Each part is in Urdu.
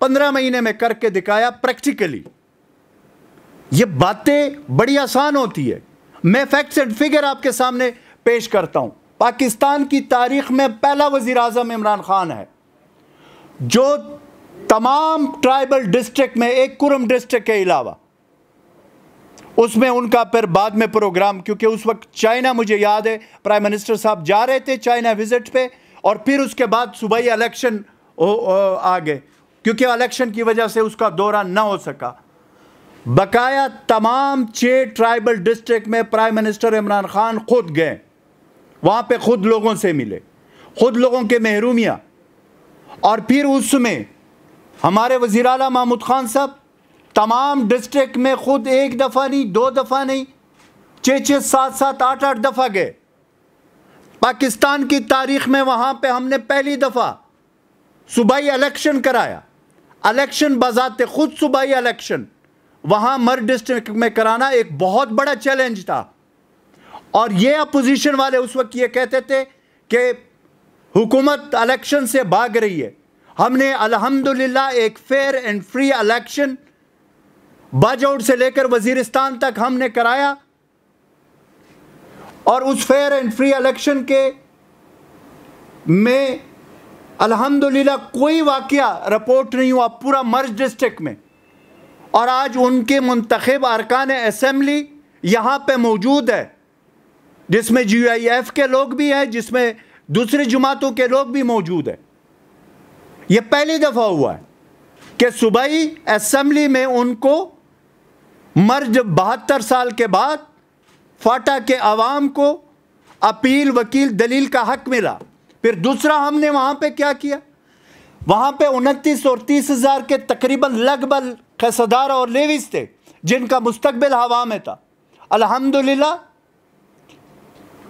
15 مہینے میں کر کے دکھایا پریکٹیکلی. یہ باتیں بڑی آسان ہوتی ہے. میں فیکٹس اینڈ فگر آپ کے سامنے پیش کرتا ہوں. پاکستان کی تاریخ میں پہلا وزیر اعظم عمران خان ہے جو تمام ٹرائبل ڈسٹرکٹ میں، ایک کرم ڈسٹرکٹ کے علاوہ، اس میں ان کا پھر بعد میں پروگرام، کیونکہ اس وقت چائنا، مجھے یاد ہے پرائم منسٹر صاحب جا رہے تھے چائنا وزٹ پہ، اور پھر اس کے بعد صوبائی الیکشن آ گئے، کیونکہ الیکشن کی وجہ سے اس کا دورہ نہ ہو سکا. بقایا تمام 6 ٹرائبل ڈسٹرکٹ میں پرائم منسٹر عمران خان خود گئے، وہاں پہ خود لوگوں سے ملے، خود لوگوں کے محرومیاں. اور پھر اس میں ہمارے وزیر اعلیٰ محمود خان صاحب تمام ڈسٹرکٹ میں خود 1 دفعہ نہیں، 2 دفعہ نہیں، 6 7 8 دفعہ گئے. پاکستان کی تاریخ میں وہاں پہ ہم نے پہلی دفعہ صوبائی الیکشن کرایا. الیکشن بذات خود صوبائی الیکشن وہاں مر ڈسٹرکٹ میں کرانا ایک بہت بڑا چیلنج تھا. اور یہ اپوزیشن والے اس وقت یہ کہتے تھے کہ حکومت الیکشن سے بھاگ رہی ہے. ہم نے الحمدللہ ایک fair and free election Bajaur سے لے کر وزیرستان تک ہم نے کرایا، اور اس فیئر اینڈ فری الیکشن کے میں الحمدللہ کوئی واقعہ رپورٹ نہیں ہوا پورا مرج ڈسٹرکٹ میں. اور آج ان کے منتخب ارکان اسمبلی یہاں پہ موجود ہے، جس میں GIF کے لوگ بھی ہیں، جس میں دوسری جماعتوں کے لوگ بھی موجود ہیں. یہ پہلی دفعہ ہوا ہے کہ صوبائی اسمبلی میں ان کو مرج 72 سال کے بعد فاٹا کے عوام کو اپیل، وکیل، دلیل کا حق ملا. پھر دوسرا ہم نے وہاں پہ کیا کیا، وہاں پہ 29 اور 30 ہزار کے تقریباً لگ بھگ قصدار اور لیویز تھے جن کا مستقبل ہوا میں تھا. الحمدللہ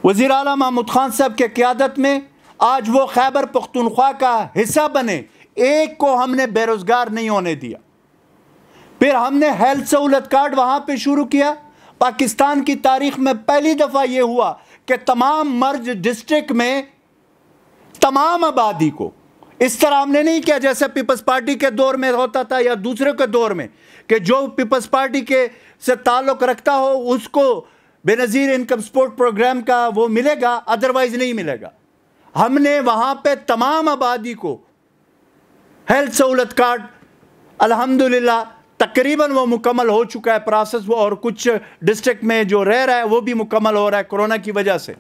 وزیر اعلیٰ محمود خان صاحب کے قیادت میں آج وہ خیبر پختونخوا کا حصہ بنے، ایک کو ہم نے بے روزگار نہیں ہونے دیا. پھر ہم نے ہیلتھ سہولت کارڈ وہاں پہ شروع کیا. پاکستان کی تاریخ میں پہلی دفعہ یہ ہوا کہ تمام مرج ڈسٹرکٹ میں تمام آبادی کو، اس طرح ہم نے نہیں کیا جیسے پیپلز پارٹی کے دور میں ہوتا تھا یا دوسرے کے دور میں، کہ جو پیپلز پارٹی کے سے تعلق رکھتا ہو اس کو بے نظیر انکم سپورٹ پروگرام کا وہ ملے گا، ادروائز نہیں ملے گا. ہم نے وہاں پہ تمام آبادی کو ہیلتھ سہولت کارڈ الحمدللہ تقریباً وہ مکمل ہو چکا ہے پروسیس، وہ اور کچھ ڈسٹرکٹ میں جو رہ رہا ہے وہ بھی مکمل ہو رہا ہے کورونا کی وجہ سے.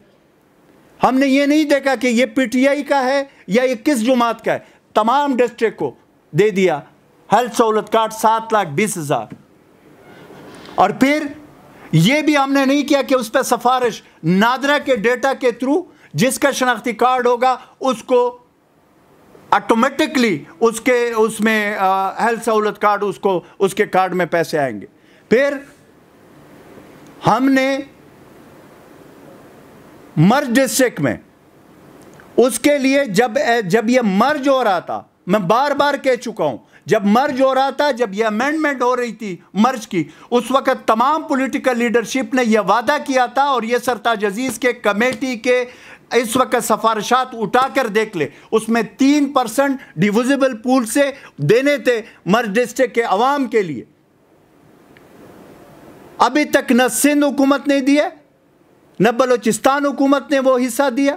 ہم نے یہ نہیں دیکھا کہ یہ PTI کا ہے یا یہ کس جماعت کا ہے، تمام ڈسٹرکٹ کو دے دیا ہیلتھ سہولت کارڈ 7,20,000. اور پھر یہ بھی ہم نے نہیں کیا کہ اس پہ سفارش نادرا کے ڈیٹا کے تھرو جس کا شناختی کارڈ ہوگا اس کو آٹومیٹکلی اس میں ہیلتھ سہولت کارڈ اس کے کارڈ میں پیسے آئیں گے. پھر ہم نے مرج ڈسٹرکٹ میں اس کے لیے جب یہ مرج ہو رہا تھا، میں بار بار کہہ چکا ہوں، جب مرج ہو رہا تھا، جب یہ امینڈمنٹ ہو رہی تھی مرج کی، اس وقت تمام پولیٹیکل لیڈرشپ نے یہ وعدہ کیا تھا، اور یہ سرتاج عزیز کے کمیٹی کے اس وقت سفارشات اٹھا کر دیکھ لے، اس میں 3% ڈیویزبل پول سے دینے تھے مرج ڈسٹرکٹ کے عوام کے لیے. ابھی تک نہ سندھ حکومت نے دیا، نہ بلوچستان حکومت نے وہ حصہ دیا.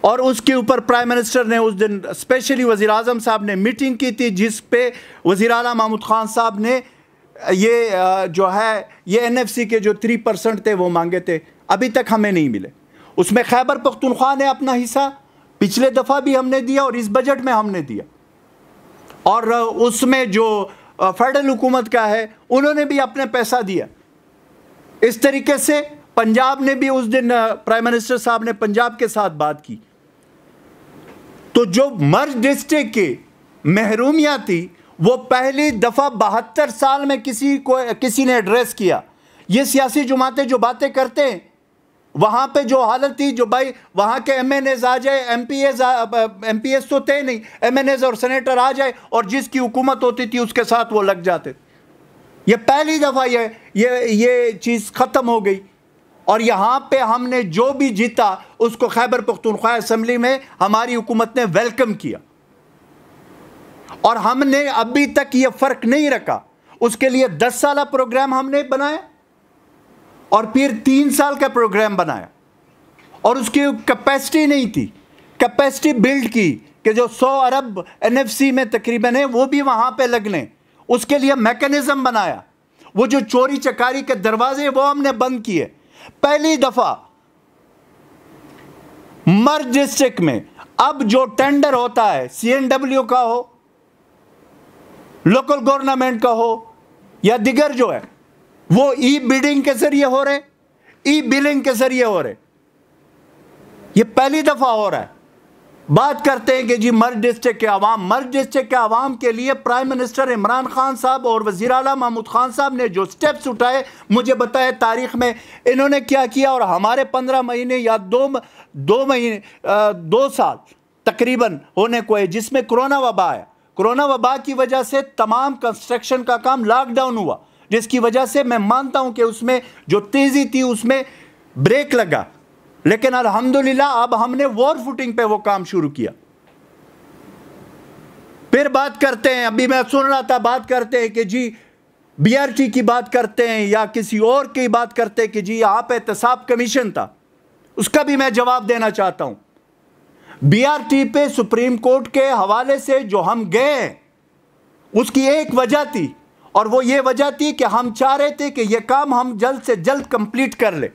اور اس کے اوپر پرائم منسٹر نے اس دن اسپیشلی وزیر اعظم صاحب نے میٹنگ کی تھی، جس پہ وزیر اعلیٰ محمود خان صاحب نے یہ جو ہے یہ NFC کے جو 3% تھے وہ مانگے تھے، ابھی تک ہمیں نہیں ملے. اس میں خیبر پختونخوا نے اپنا حصہ پچھلے دفعہ بھی ہم نے دیا اور اس بجٹ میں ہم نے دیا. اور اس میں جو فیڈرل حکومت کا ہے انہوں نے بھی اپنے پیسہ دیا. اس طریقے سے پنجاب نے بھی اس دن پرائم منسٹر صاحب نے پنجاب کے ساتھ بات کی. تو جو مرج ڈسٹرکٹ کی محرومیاں تھی وہ پہلی دفعہ 72 سال میں کسی نے ایڈریس کیا. یہ سیاسی جماعتیں جو باتیں کرتے ہیں، وہاں پہ جو حالت تھی، جو بھائی وہاں کے MNAs آ جائے، MPs تو تھے نہیں، MNAs اور سینیٹر آ جائے اور جس کی حکومت ہوتی تھی اس کے ساتھ وہ لگ جاتے. یہ پہلی دفعہ یہ چیز ختم ہو گئی. اور یہاں پہ ہم نے جو بھی جیتا اس کو خیبر پختونخوا اسمبلی میں ہماری حکومت نے ویلکم کیا. اور ہم نے ابھی تک یہ فرق نہیں رکھا. اس کے لیے 10 سالہ پروگرام ہم نے بنایا اور پھر 3 سال کا پروگرام بنایا, اور اس کی کیپیسٹی نہیں تھی, کیپیسٹی بلڈ کی کہ جو 100 ارب NFC میں تقریباً ہے وہ بھی وہاں پہ لگ لیں. اس کے لیے میکنزم بنایا. وہ جو چوری چکاری کے دروازے وہ ہم نے بند کیے. پہلی دفعہ مرج ڈسٹرکٹ میں اب جو ٹینڈر ہوتا ہے CNW کا ہو, لوکل گورنمنٹ کا ہو یا دیگر جو ہے, وہ ای بیڈنگ کے ذریعے ہو رہے, ای بلنگ کے ذریعے ہو رہے. یہ پہلی دفعہ ہو رہا ہے. بات کرتے ہیں کہ جی مرج ڈسٹرکٹ کے عوام, مرج ڈسٹرکٹ کے عوام کے لیے پرائم منسٹر عمران خان صاحب اور وزیر اعلیٰ محمود خان صاحب نے جو سٹیپس اٹھائے, مجھے بتائے تاریخ میں انہوں نے کیا کیا. اور ہمارے 15 مہینے یا 2 سال تقریباً ہونے کو ہے جس میں کرونا وبا آیا. کرونا وبا کی وجہ سے تمام کنسٹرکشن کا کام لاک ڈاؤن ہوا, جس کی وجہ سے میں مانتا ہوں کہ اس میں جو تیزی تھی اس میں بریک لگا, لیکن الحمدللہ اب ہم نے وار فوٹنگ پہ وہ کام شروع کیا. پھر بات کرتے ہیں, ابھی میں سن رہا تھا بات کرتے ہیں کہ جی BRT کی بات کرتے ہیں یا کسی اور کی بات کرتے ہیں کہ جی یہاں پہ احتساب کمیشن تھا. اس کا بھی میں جواب دینا چاہتا ہوں. BRT پہ سپریم کورٹ کے حوالے سے جو ہم گئے اس کی ایک وجہ تھی, اور وہ یہ وجہ تھی کہ ہم چاہ رہے تھے کہ یہ کام ہم جلد سے جلد کمپلیٹ کر لیں.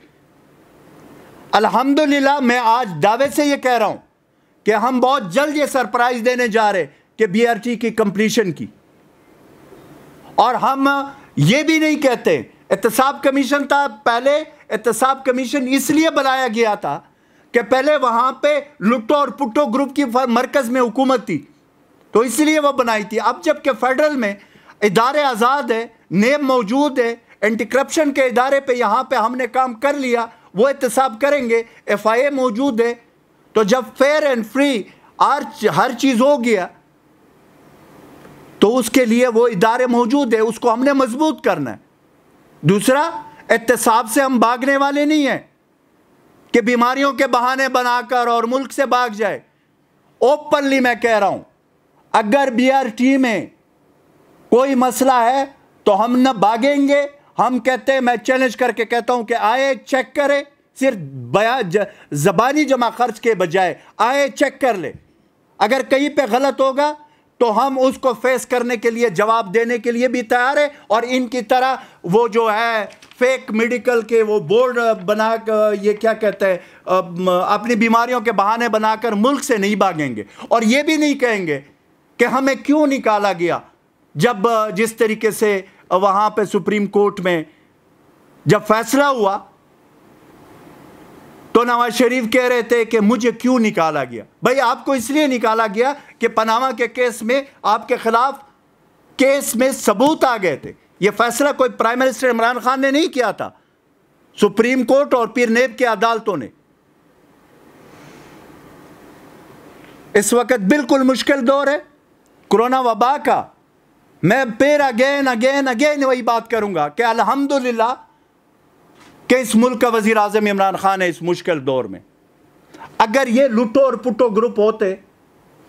الحمدللہ میں آج دعوے سے یہ کہہ رہا ہوں کہ ہم بہت جلد یہ سرپرائز دینے جا رہے کہ BRT کی کمپلیشن کی. اور ہم یہ بھی نہیں کہتے احتساب کمیشن تھا. پہلے احتساب کمیشن اس لیے بنایا گیا تھا کہ پہلے وہاں پہ لٹو اور پٹو گروپ کی مرکز میں حکومت تھی, تو اس لیے وہ بنائی تھی. اب جب کہ فیڈرل میں ادارے آزاد ہے, نیب موجود ہے, اینٹی کرپشن کے ادارے پہ یہاں پہ ہم نے کام کر لیا, وہ احتساب کریں گے, FIA موجود ہے, تو جب فیئر اینڈ فری ہر چیز ہو گیا تو اس کے لیے وہ ادارے موجود ہے, اس کو ہم نے مضبوط کرنا ہے. دوسرا, احتساب سے ہم بھاگنے والے نہیں ہیں کہ بیماریوں کے بہانے بنا کر اور ملک سے بھاگ جائے. اوپنلی میں کہہ رہا ہوں, اگر BRT میں کوئی مسئلہ ہے تو ہم نہ بھاگیں گے. ہم کہتے ہیں, میں چیلنج کر کے کہتا ہوں کہ آئے چیک کرے, صرف زبانی جمع خرچ کے بجائے آئے چیک کر لے. اگر کہیں پہ غلط ہوگا تو ہم اس کو فیس کرنے کے لیے, جواب دینے کے لیے بھی تیار ہے. اور ان کی طرح وہ جو ہے فیک میڈیکل کے وہ بورڈ بنا کر, یہ کیا کہتے ہیں, اپنی بیماریوں کے بہانے بنا کر ملک سے نہیں بھاگیں گے. اور یہ بھی نہیں کہیں گے کہ ہمیں کیوں نکالا گیا, جب جس طریقے سے وہاں پہ سپریم کورٹ میں جب فیصلہ ہوا تو نواز شریف کہہ رہے تھے کہ مجھے کیوں نکالا گیا. بھائی آپ کو اس لیے نکالا گیا کہ پاناما کے کیس میں آپ کے خلاف کیس میں ثبوت آ گئے تھے. یہ فیصلہ کوئی پرائم منسٹر عمران خان نے نہیں کیا تھا, سپریم کورٹ اور پھر نیب کے عدالتوں نے. اس وقت بالکل مشکل دور ہے کرونا وبا کا. میں پھر اگین وہی بات کروں گا کہ الحمدللہ کہ اس ملک کا وزیر اعظم عمران خان ہے اس مشکل دور میں. اگر یہ لٹو اور پٹو گروپ ہوتے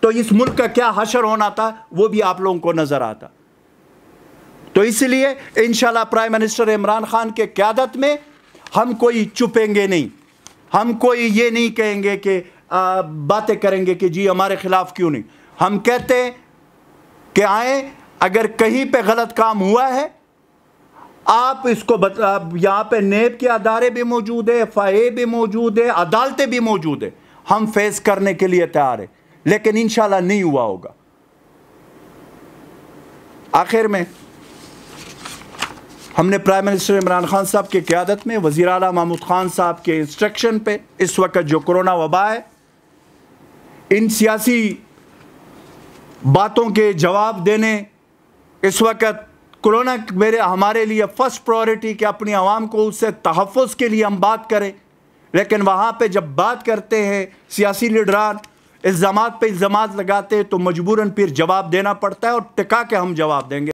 تو اس ملک کا کیا حشر ہونا تھا وہ بھی آپ لوگوں کو نظر آتا. تو اس لیے انشاءاللہ پرائم منسٹر عمران خان کے قیادت میں ہم کوئی چھپیں گے نہیں, ہم کوئی یہ نہیں کہیں گے کہ باتیں کریں گے کہ جی ہمارے خلاف کیوں نہیں. ہم کہتے ہیں کہ آئیں, اگر کہیں پہ غلط کام ہوا ہے آپ اس کو یہاں پہ نیب کے ادارے بھی موجود ہے, FIA بھی موجود ہے, عدالتیں بھی موجود ہے, ہم فیس کرنے کے لیے تیار ہیں. لیکن انشاءاللہ نہیں ہوا ہوگا. آخر میں ہم نے پرائم منسٹر عمران خان صاحب کی قیادت میں وزیر اعلیٰ محمود خان صاحب کے انسٹرکشن پہ اس وقت جو کرونا وبا ہے ان سیاسی باتوں کے جواب دینے, اس وقت کرونا ہمارے لیے فرسٹ پرائورٹی کہ اپنی عوام کو اس سے تحفظ کے لیے ہم بات کریں. لیکن وہاں پہ جب بات کرتے ہیں سیاسی لیڈران الزامات پہ الزامات لگاتے ہیں تو مجبوراً پھر جواب دینا پڑتا ہے, اور ٹکا کے ہم جواب دیں گے.